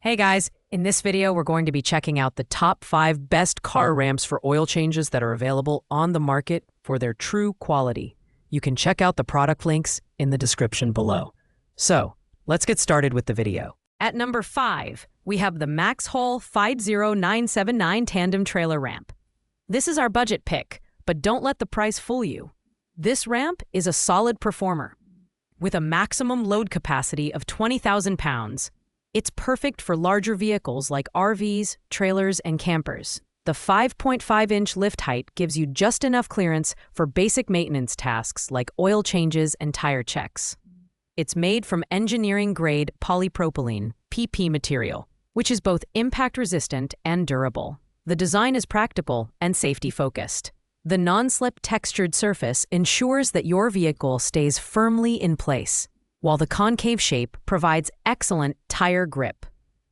Hey guys, in this video we're going to be checking out the top 5 best car ramps for oil changes that are available on the market for their true quality. You can check out the product links in the description below. So, let's get started with the video. At number 5, we have the MaxxHaul 50979 Tandem Trailer Ramp. This is our budget pick, but don't let the price fool you. This ramp is a solid performer. With a maximum load capacity of 20,000 pounds, it's perfect for larger vehicles like RVs, trailers, and campers. The 5.5-inch lift height gives you just enough clearance for basic maintenance tasks like oil changes and tire checks. It's made from engineering-grade polypropylene, PP material, which is both impact-resistant and durable. The design is practical and safety-focused. The non-slip textured surface ensures that your vehicle stays firmly in place, while the concave shape provides excellent tire grip.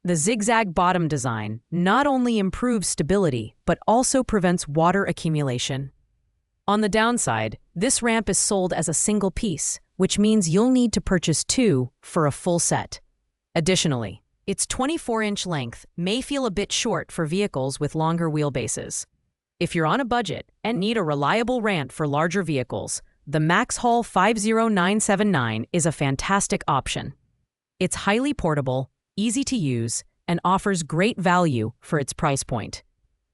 The zigzag bottom design not only improves stability, but also prevents water accumulation. On the downside, this ramp is sold as a single piece, which means you'll need to purchase 2 for a full set. Additionally, its 24-inch length may feel a bit short for vehicles with longer wheelbases. If you're on a budget and need a reliable ramp for larger vehicles, the MaxxHaul 50979 is a fantastic option. It's highly portable, easy to use, and offers great value for its price point.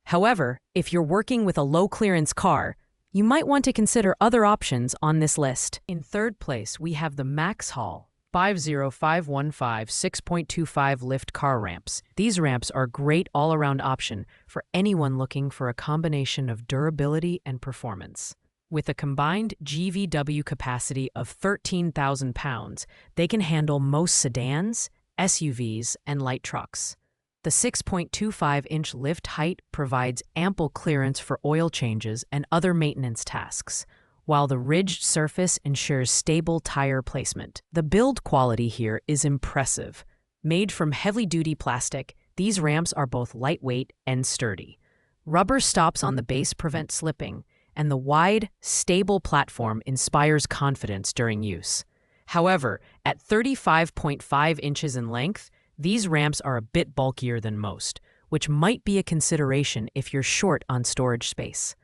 However, if you're working with a low-clearance car, you might want to consider other options on this list. In third place, we have the MaxxHaul 50515 6.25 lift car ramps. These ramps are a great all-around option for anyone looking for a combination of durability and performance. With a combined GVW capacity of 13,000 pounds, they can handle most sedans, SUVs, and light trucks. The 6.25-inch lift height provides ample clearance for oil changes and other maintenance tasks, while the ridged surface ensures stable tire placement. The build quality here is impressive. Made from heavy-duty plastic, these ramps are both lightweight and sturdy. Rubber stops on the base prevent slipping, and the wide, stable platform inspires confidence during use. However, at 35.5 inches in length, these ramps are a bit bulkier than most, which might be a consideration if you're short on storage space.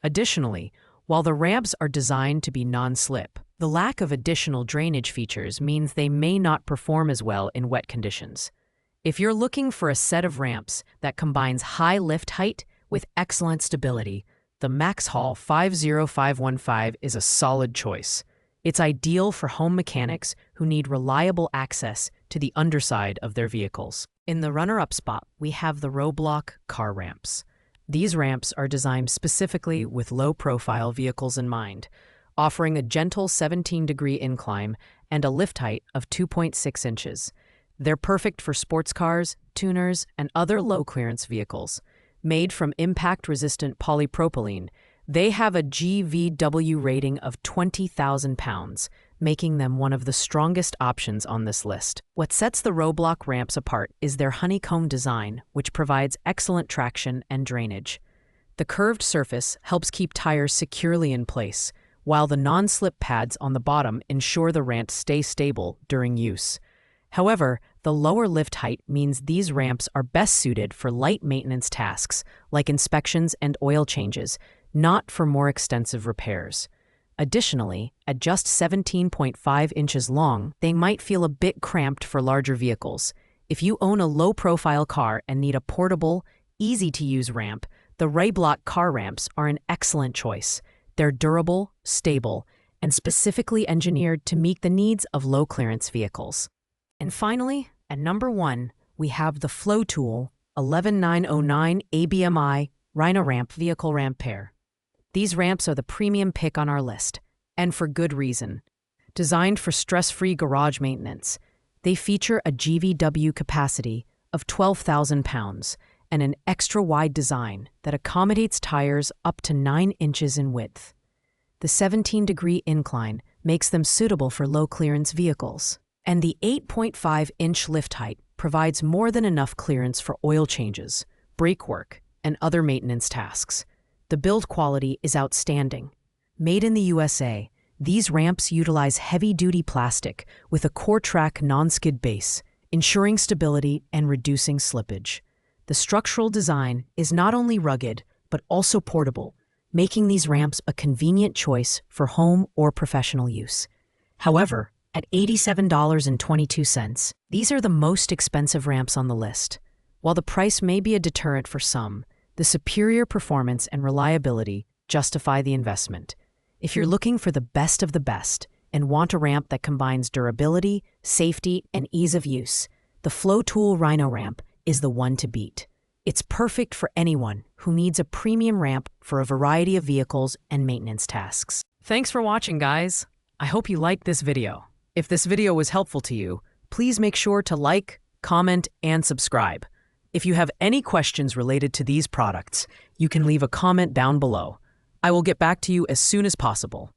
Additionally, while the ramps are designed to be non-slip, the lack of additional drainage features means they may not perform as well in wet conditions. If you're looking for a set of ramps that combines high lift height with excellent stability, the MaxxHaul 50515 is a solid choice. It's ideal for home mechanics who need reliable access to the underside of their vehicles. In the runner-up spot, we have the ROBLOCK car ramps. These ramps are designed specifically with low-profile vehicles in mind, offering a gentle 17-degree incline and a lift height of 2.6 inches. They're perfect for sports cars, tuners, and other low-clearance vehicles. Made from impact-resistant polypropylene, they have a GVW rating of 20,000 pounds, making them one of the strongest options on this list. What sets the ROBLOCK ramps apart is their honeycomb design, which provides excellent traction and drainage. The curved surface helps keep tires securely in place, while the non-slip pads on the bottom ensure the ramp stays stable during use. However, the lower lift height means these ramps are best suited for light maintenance tasks like inspections and oil changes, not for more extensive repairs. Additionally, at just 17.5 inches long, they might feel a bit cramped for larger vehicles. If you own a low-profile car and need a portable, easy-to-use ramp, the ROBLOCK car ramps are an excellent choice. They're durable, stable, and specifically engineered to meet the needs of low-clearance vehicles. And finally, at number 1, we have the FlowTool 11909 ABMI RhinoRamp vehicle ramp pair. These ramps are the premium pick on our list, and for good reason. Designed for stress-free garage maintenance, they feature a GVW capacity of 12,000 pounds and an extra-wide design that accommodates tires up to 9 inches in width. The 17-degree incline makes them suitable for low-clearance vehicles, and the 8.5-inch lift height provides more than enough clearance for oil changes, brake work, and other maintenance tasks. The build quality is outstanding. Made in the USA, these ramps utilize heavy-duty plastic with a CoreTrack non-skid base, ensuring stability and reducing slippage. The structural design is not only rugged, but also portable, making these ramps a convenient choice for home or professional use. However, at $87.22, these are the most expensive ramps on the list. While the price may be a deterrent for some, the superior performance and reliability justify the investment. If you're looking for the best of the best and want a ramp that combines durability, safety, and ease of use, the Flow-Tool RhinoRamp is the one to beat. It's perfect for anyone who needs a premium ramp for a variety of vehicles and maintenance tasks. Thanks for watching, guys. I hope you liked this video. If this video was helpful to you, please make sure to like, comment, and subscribe. If you have any questions related to these products, you can leave a comment down below. I will get back to you as soon as possible.